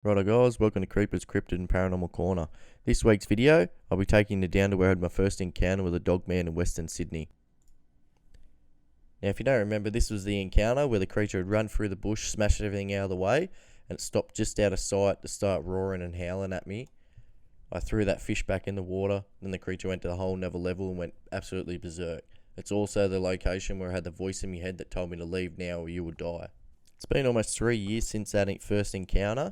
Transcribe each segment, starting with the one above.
Righto guys, welcome to Creepers, Cryptid and Paranormal Corner. This week's video, I'll be taking you down to where I had my first encounter with a Dogman in Western Sydney. Now if you don't remember, this was the encounter where the creature had run through the bush, smashed everything out of the way, and it stopped just out of sight to start roaring and howling at me. I threw that fish back in the water, then the creature went to a whole nother level and went absolutely berserk. It's also the location where I had the voice in my head that told me to leave now or you would die. It's been almost 3 years since that first encounter.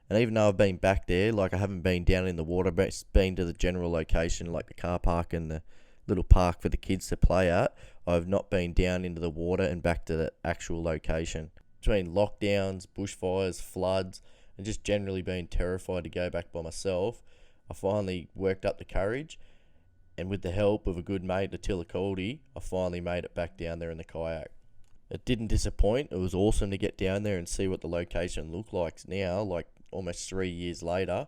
And even though I've been back there, like I haven't been down in the water, but it's been to the general location, like the car park and the little park for the kids to play at, I've not been down into the water and back to the actual location. Between lockdowns, bushfires, floods, and just generally being terrified to go back by myself, I finally worked up the courage, and with the help of a good mate, Attila Caldy, I finally made it back down there in the kayak. It didn't disappoint. It was awesome to get down there and see what the location looked like now, like almost 3 years later.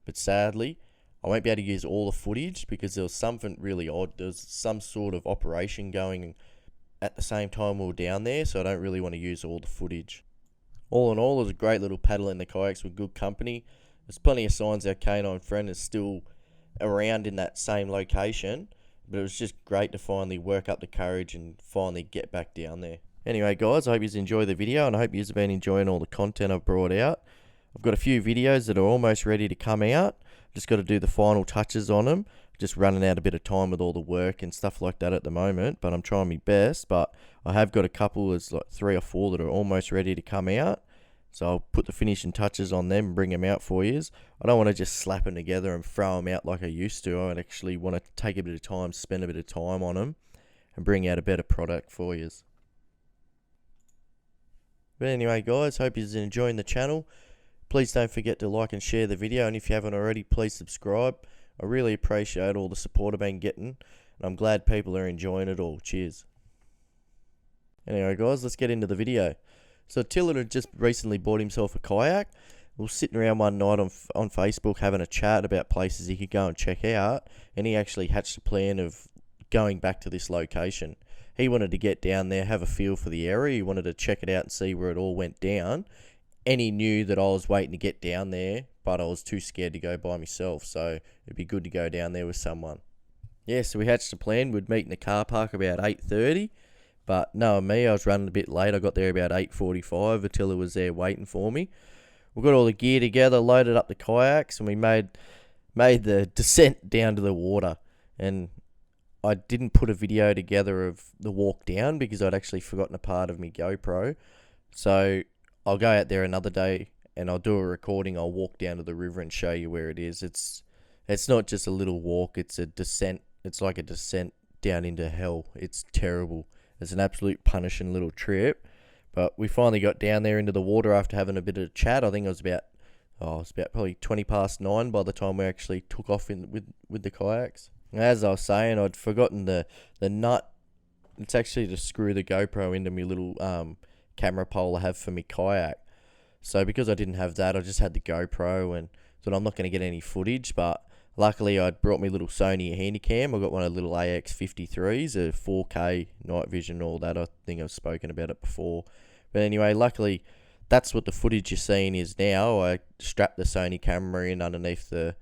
But sadly, I won't be able to use all the footage because there was something really odd. There was some sort of operation going at the same time we were down there, so I don't really want to use all the footage. All in all, it was a great little paddle in the kayaks with good company. There's plenty of signs our canine friend is still around in that same location, but it was just great to finally work up the courage and finally get back down there. Anyway guys, I hope you enjoy the video and I hope you've been enjoying all the content I've brought out. I've got a few videos that are almost ready to come out. Just got to do the final touches on them. Just running out a bit of time with all the work and stuff like that at the moment, but I'm trying my best. But I have got a couple, there's like 3 or 4 that are almost ready to come out. So I'll put the finishing touches on them and bring them out for you. I don't want to just slap them together and throw them out like I used to. I actually want to take a bit of time, spend a bit of time on them, and bring out a better product for you. But anyway guys, hope you're enjoying the channel. Please don't forget to like and share the video, and if you haven't already, please subscribe. I really appreciate all the support I've been getting, and I'm glad people are enjoying it all. Cheers. Anyway guys, let's get into the video. So Attila had just recently bought himself a kayak. We were sitting around one night on Facebook having a chat about places he could go and check out, and he actually hatched a plan of going back to this location. He wanted to get down there, have a feel for the area, he wanted to check it out and see where it all went down. And he knew that I was waiting to get down there, but I was too scared to go by myself, so it'd be good to go down there with someone. Yeah, so we hatched a plan. We'd meet in the car park about 8:30, but knowing me, I was running a bit late. I got there about 8:45. Attila was there waiting for me. We got all the gear together, loaded up the kayaks, and we made the descent down to the water. And I didn't put a video together of the walk down because I'd actually forgotten a part of my GoPro. So I'll go out there another day and I'll do a recording. I'll walk down to the river and show you where it is. It's not just a little walk, it's a descent. It's like a descent down into hell. It's terrible. It's an absolute punishing little trip. But we finally got down there into the water after having a bit of a chat. I think it was about probably 20 past 9 by the time we actually took off with the kayaks. As I was saying, I'd forgotten the nut. It's actually to screw the GoPro into my little camera pole I have for my kayak. So because I didn't have that, I just had the GoPro and thought I'm not going to get any footage. But luckily I'd brought my little Sony Handycam. I got one of the little AX53s, a 4K night vision, all that. I think I've spoken about it before. But anyway, luckily that's what the footage you're seeing is now. I strapped the Sony camera in underneath the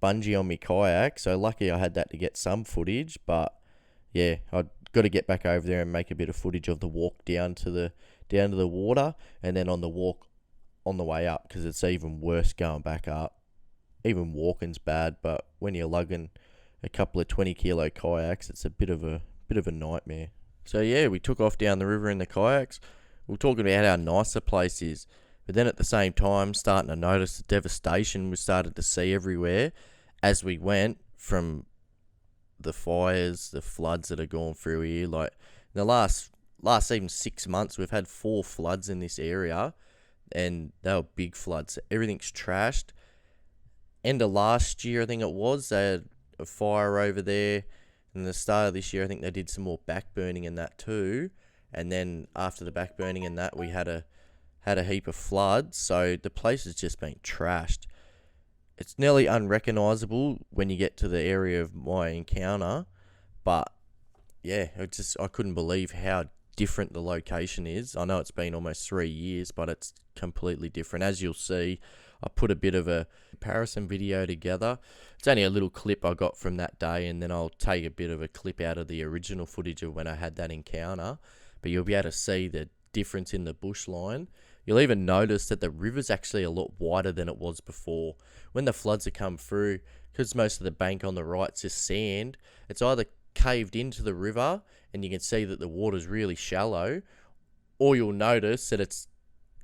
bungee on my kayak, so lucky I had that to get some footage. But yeah, I'd got to get back over there and make a bit of footage of the walk down to the water, and then on the walk on the way up, because it's even worse going back up. Even walking's bad, but when you're lugging a couple of 20-kilo kayaks, it's a bit of a nightmare. So yeah, we took off down the river in the kayaks. We were talking about how nice the place is, but then at the same time starting to notice the devastation we started to see everywhere as we went, from the fires, the floods that are going through here. Like in the last even 6 months, we've had 4 floods in this area, and they were big floods. Everything's trashed. End of last year, I think it was, they had a fire over there, and the start of this year, I think they did some more backburning and that too. And then after the backburning and that, we had a heap of floods. So the place has just been trashed. It's nearly unrecognisable when you get to the area of my encounter, but yeah, I couldn't believe how different the location is. I know it's been almost 3 years, but it's completely different. As you'll see, I put a bit of a comparison video together. It's only a little clip I got from that day, and then I'll take a bit of a clip out of the original footage of when I had that encounter. But you'll be able to see the difference in the bush line. You'll even notice that the river's actually a lot wider than it was before. When the floods have come through, because most of the bank on the right's just sand, it's either caved into the river and you can see that the water's really shallow, or you'll notice that it's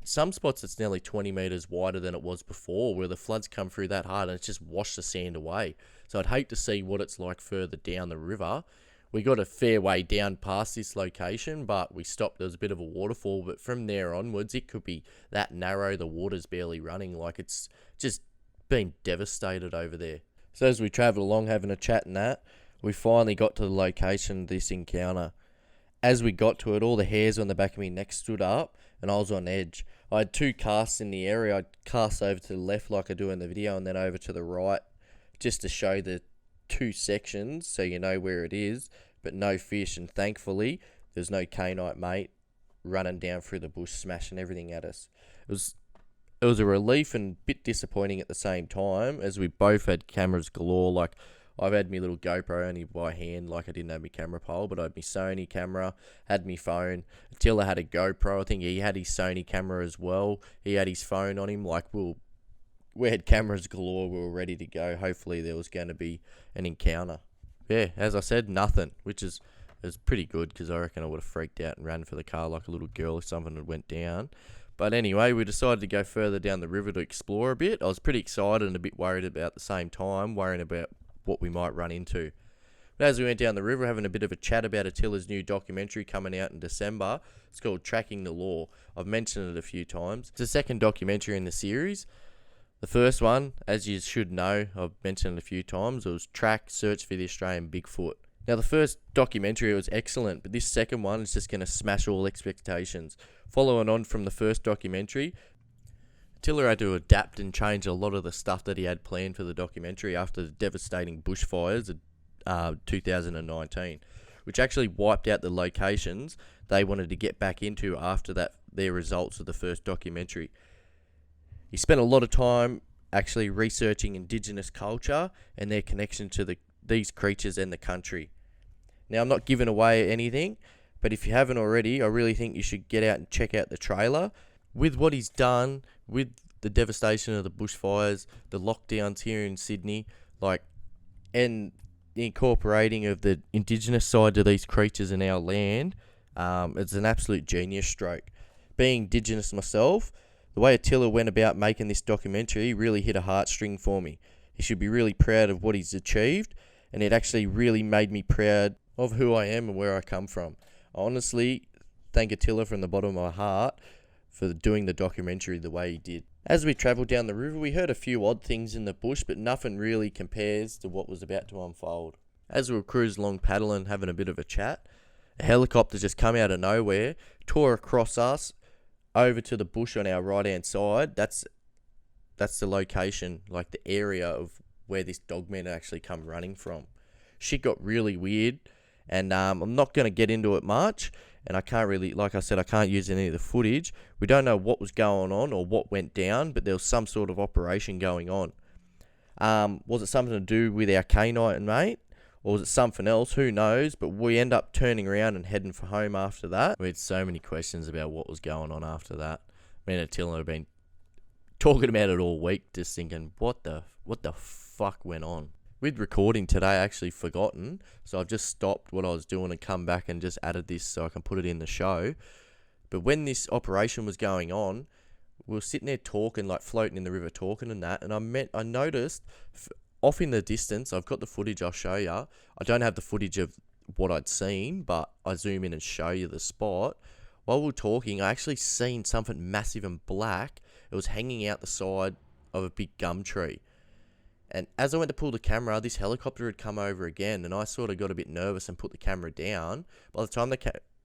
some spots it's nearly 20 metres wider than it was before, where the floods come through that hard and it's just washed the sand away. So I'd hate to see what it's like further down the river. We got a fair way down past this location, but we stopped. There was a bit of a waterfall, but from there onwards, it could be that narrow. The water's barely running. Like, it's just been devastated over there. So as we travelled along having a chat and that, we finally got to the location of this encounter. As we got to it, all the hairs on the back of my neck stood up and I was on edge. I had 2 casts in the area. I'd cast over to the left like I do in the video, and then over to the right just to show the 2 sections so you know where it is, but no fish. And thankfully there's no canite mate running down through the bush smashing everything at us. It was a relief and a bit disappointing at the same time, as we both had cameras galore. Like, I've had my little GoPro only by hand, like I didn't have my camera pole, but I had my Sony camera, had my phone. Attila had a GoPro. I think he had his Sony camera as well. He had his phone on him. Like, we had cameras galore. We were ready to go. Hopefully there was going to be an encounter. Yeah, as I said, nothing, which is pretty good, because I reckon I would have freaked out and ran for the car like a little girl if something had went down. But anyway, we decided to go further down the river to explore a bit. I was pretty excited and a bit worried about the same time, worrying about what we might run into. But as we went down the river, having a bit of a chat about Attila's new documentary coming out in December. It's called Tracking the Law. I've mentioned it a few times. It's the second documentary in the series. The first one, as you should know, I've mentioned it a few times, it was Track, Search for the Australian Bigfoot. Now, the first documentary was excellent, but this second one is just going to smash all expectations. Following on from the first documentary, Attila had to adapt and change a lot of the stuff that he had planned for the documentary after the devastating bushfires of 2019, which actually wiped out the locations they wanted to get back into after their results of the first documentary. He spent a lot of time actually researching Indigenous culture and their connection to these creatures and the country. Now, I'm not giving away anything, but if you haven't already, I really think you should get out and check out the trailer. With what he's done, with the devastation of the bushfires, the lockdowns here in Sydney, and the incorporating of the Indigenous side to these creatures in our land, it's an absolute genius stroke. Being Indigenous myself, the way Attila went about making this documentary really hit a heartstring for me. He should be really proud of what he's achieved, and it actually really made me proud of who I am and where I come from. I honestly thank Attila from the bottom of my heart for doing the documentary the way he did. As we travelled down the river, we heard a few odd things in the bush, but nothing really compares to what was about to unfold. As we were cruising along paddling, having a bit of a chat, a helicopter just come out of nowhere, tore across us, over to the bush on our right-hand side. That's the location, like the area of where this Dogman actually come running from. Shit got really weird, and I'm not going to get into it much, and I can't really, like I said, I can't use any of the footage. We don't know what was going on or what went down, but there was some sort of operation going on. Was it something to do with our canine mate? Or was it something else? Who knows? But we end up turning around and heading for home after that. We had so many questions about what was going on after that. Me and Attila have been talking about it all week, just thinking, what the fuck went on? With recording today, I actually forgotten, so I've just stopped what I was doing and come back and just added this so I can put it in the show. But when this operation was going on, we were sitting there talking, like floating in the river talking and that, and I noticed off in the distance, I've got the footage, I'll show you. I don't have the footage of what I'd seen, but I zoom in and show you the spot. While we were talking, I actually seen something massive and black. It was hanging out the side of a big gum tree. And as I went to pull the camera, this helicopter had come over again, and I sort of got a bit nervous and put the camera down. By the time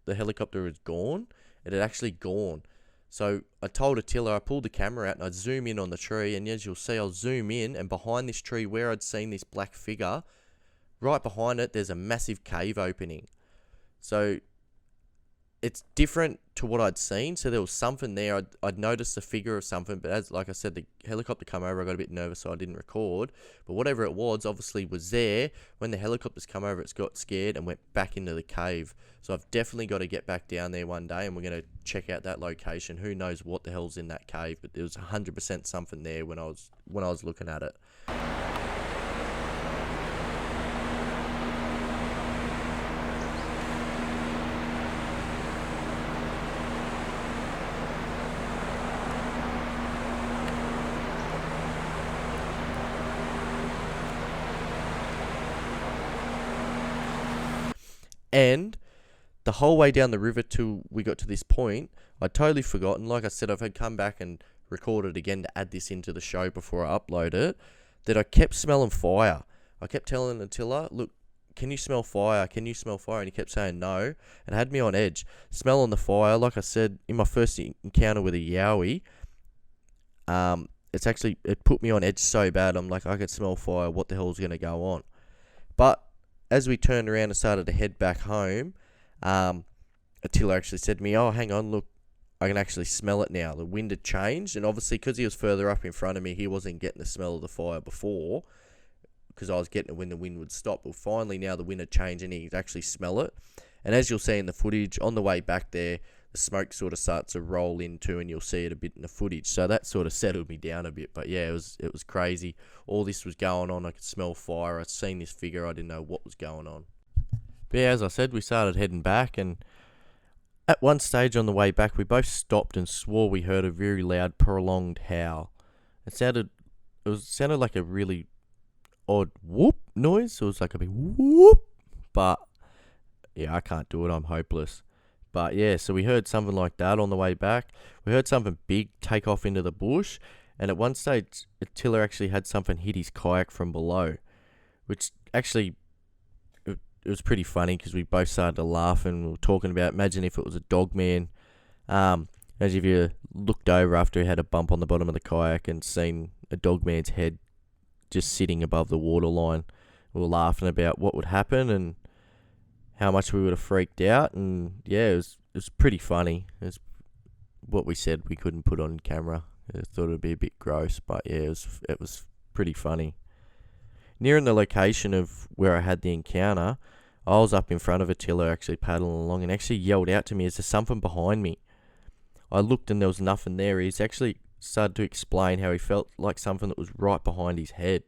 the helicopter was gone, it had actually gone. So I told Attila, I pulled the camera out and I'd zoom in on the tree, and as you'll see, I'll zoom in, and behind this tree where I'd seen this black figure, right behind it, there's a massive cave opening. So it's different to what I'd seen. So there was something there. I'd noticed the figure of something, but as like I said, the helicopter come over, I got a bit nervous, so I didn't record. But whatever it was, obviously was there. When the helicopters come over, it's got scared and went back into the cave. So I've definitely got to get back down there one day, and we're going to check out that location. Who knows what the hell's in that cave, but there was 100% something there when I was looking at it. And the whole way down the river till we got to this point, I'd totally forgotten. Like I said, I've had come back and recorded again to add this into the show before I upload it, that I kept smelling fire. I kept telling Attila, look, can you smell fire? Can you smell fire? And he kept saying no, and it had me on edge. Smelling the fire, like I said, in my first encounter with a yowie, it put me on edge so bad. I'm like, I could smell fire. What the hell's going to go on? But as we turned around and started to head back home, Attila actually said to me, oh, hang on, look, I can actually smell it now. The wind had changed, and obviously because he was further up in front of me, he wasn't getting the smell of the fire before, because I was getting it when the wind would stop. But finally now the wind had changed and he could actually smell it. And as you'll see in the footage, on the way back there, the smoke sort of starts to roll into, and you'll see it a bit in the footage. So that sort of settled me down a bit. But yeah, it was crazy. All this was going on. I could smell fire. I'd seen this figure. I didn't know what was going on. But yeah, as I said, we started heading back, and at one stage on the way back, we both stopped and swore we heard a very loud, prolonged howl. It sounded like a really odd whoop noise. It was like a big whoop, but yeah, I can't do it. I'm hopeless. But yeah, so we heard something like that on the way back. We heard something big take off into the bush, and at one stage, Attila actually had something hit his kayak from below, which actually, it was pretty funny because we both started to laugh, and we were talking about, imagine if it was a Dogman. Imagine if you looked over after he had a bump on the bottom of the kayak and seen a Dogman's head just sitting above the waterline. We were laughing about what would happen and how much we would have freaked out, and yeah, it was pretty funny. It's what we said we couldn't put on camera. I thought it'd be a bit gross, but yeah, it was pretty funny. Nearing the location of where I had the encounter, I was up in front of Attila actually paddling along, and actually yelled out to me, is there something behind me? I looked and there was nothing there. He's actually started to explain how he felt like something that was right behind his head,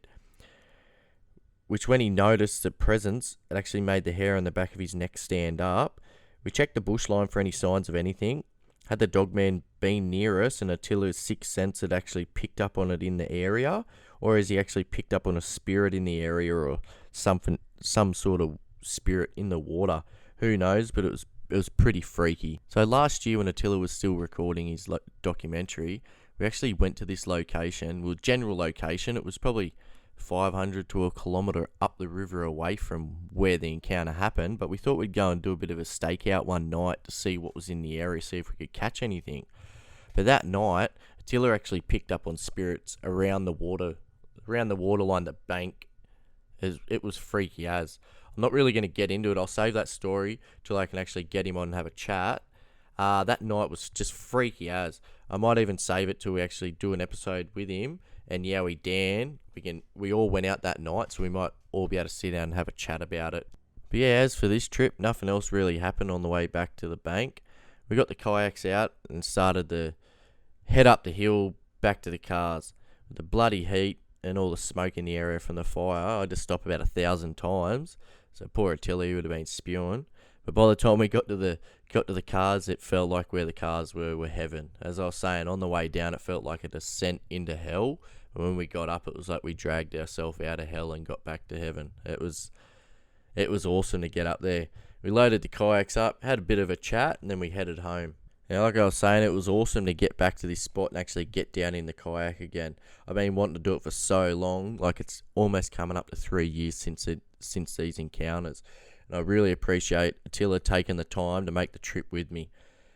which when he noticed the presence, it actually made the hair on the back of his neck stand up. We checked the bush line for any signs of anything. Had the Dogman been near us and Attila's sixth sense had actually picked up on it in the area, or has he actually picked up on a spirit in the area, or some sort of spirit in the water? Who knows, but it was pretty freaky. So last year when Attila was still recording his documentary, we actually went to this location, well, general location. It was probably 500 to a kilometre up the river away from where the encounter happened, but we thought we'd go and do a bit of a stakeout one night to see what was in the area, see if we could catch anything. But that night, Attila actually picked up on spirits around the waterline, the bank. It was freaky as. I'm not really going to get into it. I'll save that story till I can actually get him on and have a chat. That night was just freaky as. I might even save it till we actually do an episode with him and Yowie Dan. We all went out that night, so we might all be able to sit down and have a chat about it. But yeah, as for this trip, nothing else really happened on the way back to the bank. We got the kayaks out and started to head up the hill back to the cars. With the bloody heat and all the smoke in the area from the fire, I had to stop about 1,000 times. So poor Attila would have been spewing. But by the time we got to the cars, it felt like where the cars were heaven. As I was saying, on the way down, it felt like a descent into hell. And when we got up, it was like we dragged ourselves out of hell and got back to heaven. It was awesome to get up there. We loaded the kayaks up, had a bit of a chat, and then we headed home. Now, like I was saying, it was awesome to get back to this spot and actually get down in the kayak again. I've been wanting to do it for so long, like it's almost coming up to 3 years since these encounters. And I really appreciate Attila taking the time to make the trip with me.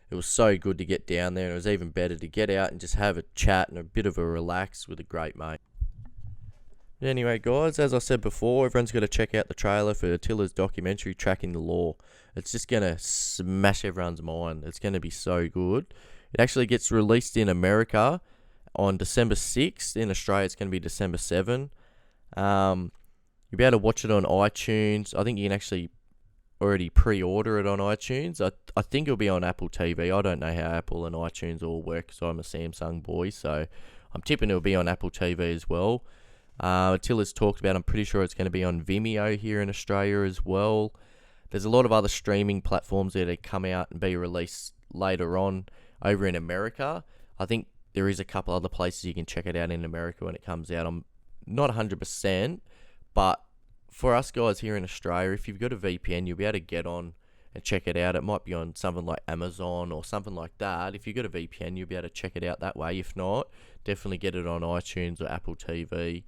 It was so good to get down there, and it was even better to get out and just have a chat and a bit of a relax with a great mate. Anyway, guys, as I said before, everyone's got to check out the trailer for Attila's documentary, Tracking the Law. It's just going to smash everyone's mind. It's going to be so good. It actually gets released in America on December 6th. In Australia, it's going to be December 7th. You'll be able to watch it on iTunes. I think you can actually already pre-order it on iTunes. I think it'll be on Apple TV. I don't know how Apple and iTunes all work, so I'm a Samsung boy, so I'm tipping it'll be on Apple TV as well. Attila's talked about, I'm pretty sure it's going to be on Vimeo here in Australia as well. There's a lot of other streaming platforms that come out and be released later on over in America. I think there is a couple other places you can check it out in America when it comes out. I'm not 100%, but for us guys here in Australia, if you've got a VPN, you'll be able to get on and check it out. It might be on something like Amazon or something like that. If you've got a VPN, you'll be able to check it out that way. If not, definitely get it on iTunes or Apple TV.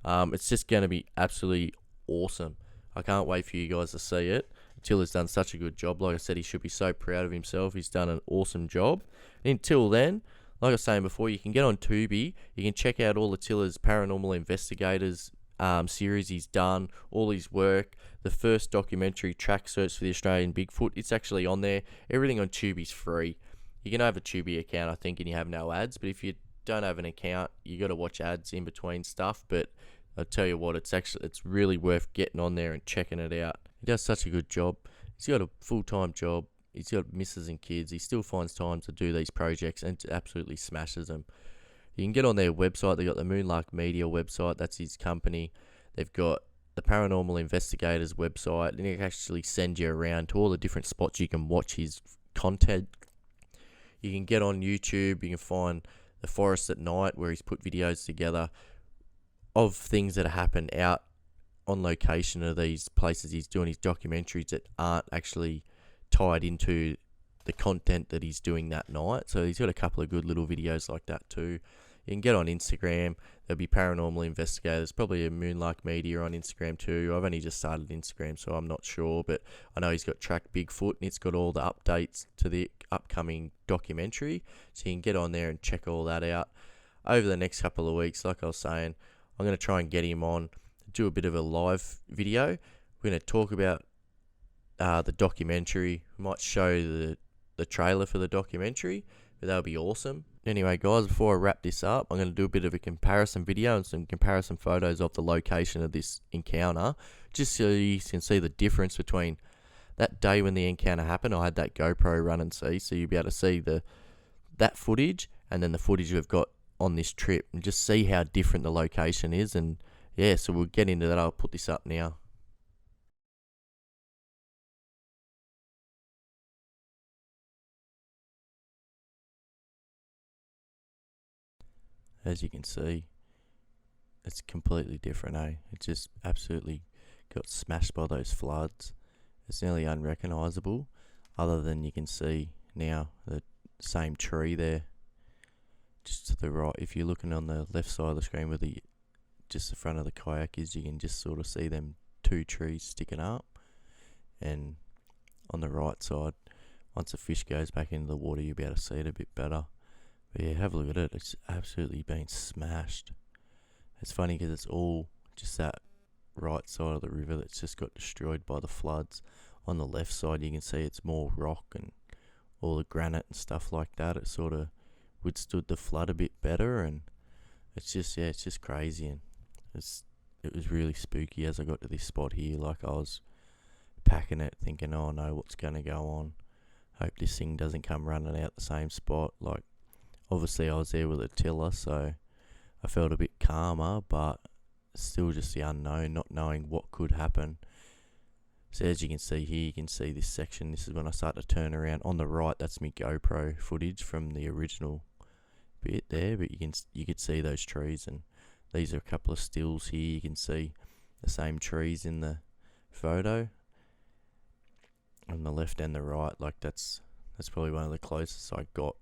It's just going to be absolutely awesome. I can't wait for you guys to see it. Attila's done such a good job. Like I said, he should be so proud of himself. He's done an awesome job. Until then, like I was saying before, you can get on Tubi. You can check out all Attila's Paranormal Investigators series he's done, all his work. The first documentary, Track Search for the Australian Bigfoot, it's actually on there. Everything on Tubi's free. You can have a Tubi account, I think, and you have no ads. But if you don't have an account, you got to watch ads in between stuff. But I'll tell you what, it's really worth getting on there and checking it out. He does such a good job. He's got a full-time job. He's got misses and kids. He still finds time to do these projects and absolutely smashes them. You can get on their website. They've got the Moonlark Media website. That's his company. They've got the Paranormal Investigators website. And they can actually send you around to all the different spots you can watch his content. You can get on YouTube. You can find The Forest at Night, where he's put videos together of things that happen out on location of these places he's doing his documentaries that aren't actually tied into the content that he's doing that night. So he's got a couple of good little videos like that too. You can get on Instagram. There'll be Paranormal Investigators, probably a Moonlark Media on Instagram too. I've only just started Instagram, so I'm not sure, but I know he's got Track Bigfoot, and it's got all the updates to the upcoming documentary. So you can get on there and check all that out. Over the next couple of weeks, like I was saying, I'm going to try and get him on, do a bit of a live video. We're going to talk about the documentary. We might show the trailer for the documentary, but that'll be awesome. Anyway, guys, before I wrap this up, I'm going to do a bit of a comparison video and some comparison photos of the location of this encounter, just so you can see the difference between that day when the encounter happened. I had that GoPro run and see, so you'll be able to see that footage and then the footage we've got on this trip, and just see how different the location is. And yeah, so we'll get into that. I'll put this up now. As you can see, it's completely different, eh? It just absolutely got smashed by those floods. It's nearly unrecognisable, other than you can see now the same tree there, just to the right. If you're looking on the left side of the screen where just the front of the kayak is, you can just sort of see them two trees sticking up. And on the right side, once the fish goes back into the water, you'll be able to see it a bit better. But yeah, have a look at it. It's absolutely been smashed. It's funny because it's all just that right side of the river that's just got destroyed by the floods. On the left side, you can see it's more rock and all the granite and stuff like that. It sort of withstood the flood a bit better, and it's just crazy. And it was really spooky as I got to this spot here. Like, I was packing it, thinking, oh no, what's going to go on? Hope this thing doesn't come running out the same spot. Like, obviously I was there with Attila, so I felt a bit calmer, but still just the unknown, not knowing what could happen. So as you can see here, you can see this section. This is when I start to turn around. On the right, that's my GoPro footage from the original bit there, but you could see those trees, and these are a couple of stills here. You can see the same trees in the photo on the left and the right. Like, that's probably one of the closest I got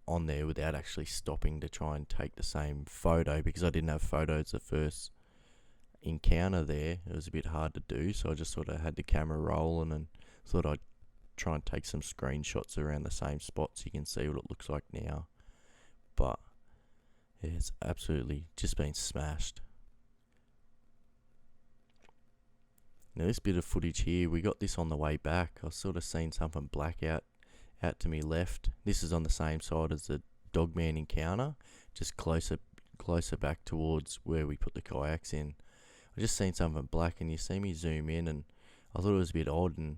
on there without actually stopping to try and take the same photo, because I didn't have photos the first encounter there. It was a bit hard to do, so I just sort of had the camera rolling and thought I'd try and take some screenshots around the same spot so you can see what it looks like now. But yeah, it's absolutely just been smashed. Now this bit of footage here, we got this on the way back. I sort of seen something black out to me left. This is on the same side as the Dogman encounter, just closer back towards where we put the kayaks in. I just seen something black, and you see me zoom in, and I thought it was a bit odd, and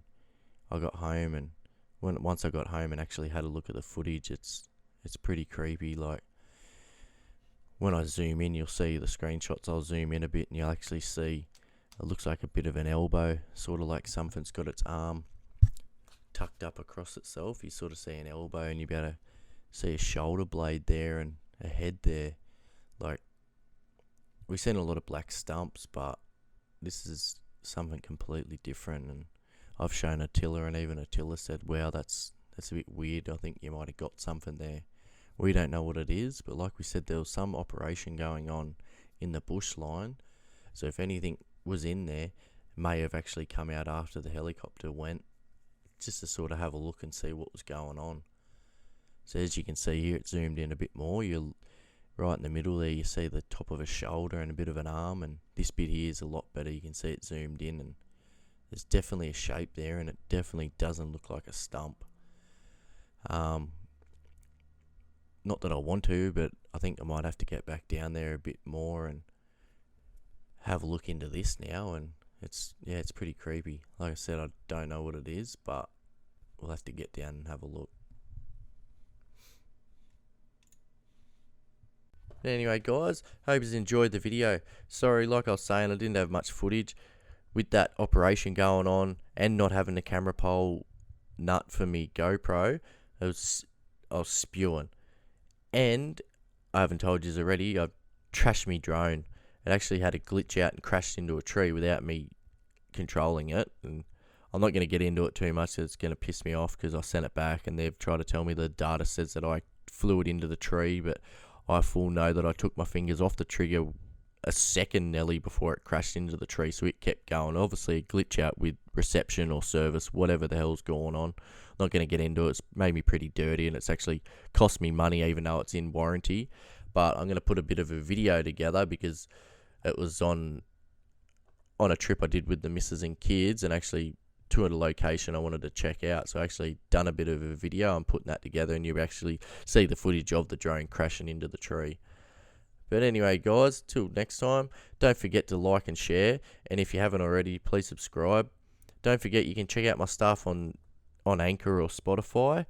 I got home, and once I got home and actually had a look at the footage, it's pretty creepy. Like, when I zoom in, you'll see the screenshots. I'll zoom in a bit and you'll actually see it looks like a bit of an elbow, sort of like something's got its arm tucked up across itself. You sort of see an elbow, and you be able to see a shoulder blade there and a head there. Like, we've seen a lot of black stumps, but this is something completely different. And I've shown Attila, and even Attila said, wow, that's a bit weird. I think you might have got something there. We don't know what it is, but like we said, there was some operation going on in the bush line. So if anything was in there, it may have actually come out after the helicopter went, just to sort of have a look and see what was going on. So as you can see here, it's zoomed in a bit more. You're right in the middle there, you see the top of a shoulder and a bit of an arm, and this bit here is a lot better. You can see it zoomed in, and there's definitely a shape there, and it definitely doesn't look like a stump. Not that I want to, but I think I might have to get back down there a bit more and have a look into this now. And it's pretty creepy. Like I said, I don't know what it is, but we'll have to get down and have a look. But anyway, guys, hope you enjoyed the video. Sorry, like I was saying, I didn't have much footage with that operation going on, and not having the camera pole nut for me GoPro. I was spewing. And I haven't told you already, I've trashed me drone. It actually had a glitch out and crashed into a tree without me controlling it. And I'm not going to get into it too much, it's going to piss me off, because I sent it back and they've tried to tell me the data says that I flew it into the tree, but I full know that I took my fingers off the trigger a second nearly before it crashed into the tree, so it kept going. Obviously a glitch out with reception or service, whatever the hell's going on. I'm not going to get into it. It's made me pretty dirty, and it's actually cost me money even though it's in warranty. But I'm going to put a bit of a video together, because it was on a trip I did with the missus and kids, and actually to a location I wanted to check out. So I actually done a bit of a video. I'm putting that together, and you actually see the footage of the drone crashing into the tree. But anyway, guys, till next time, don't forget to like and share. And if you haven't already, please subscribe. Don't forget you can check out my stuff on Anchor or Spotify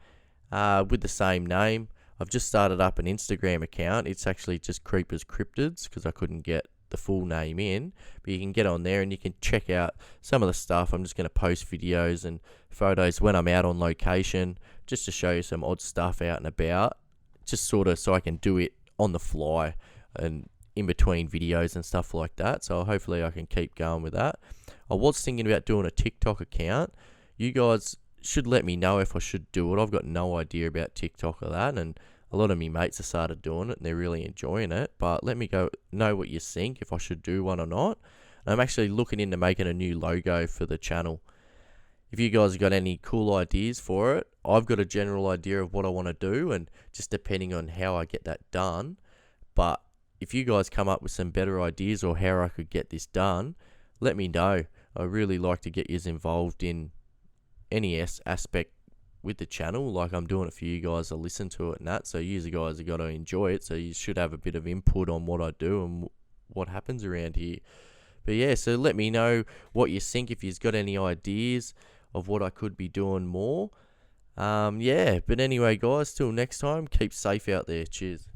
with the same name. I've just started up an Instagram account. It's actually just Creepers Cryptids, because I couldn't get the full name in. But you can get on there and you can check out some of the stuff. I'm just going to post videos and photos when I'm out on location, just to show you some odd stuff out and about. Just sort of so I can do it on the fly and in between videos and stuff like that. So hopefully I can keep going with that. I was thinking about doing a TikTok account. You guys should let me know if I should do it. I've got no idea about TikTok or that, and a lot of me mates have started doing it and they're really enjoying it. But let me know what you think, if I should do one or not. And I'm actually looking into making a new logo for the channel. If you guys have got any cool ideas for it, I've got a general idea of what I want to do, and just depending on how I get that done. But if you guys come up with some better ideas or how I could get this done, let me know. I really like to get you involved in any aspect with the channel. Like, I'm doing it for you guys to listen to it and that, so you guys have got to enjoy it, so you should have a bit of input on what I do and what happens around here. But yeah, so let me know what you think, if you've got any ideas of what I could be doing more. Yeah, but anyway, guys, till next time, keep safe out there. Cheers.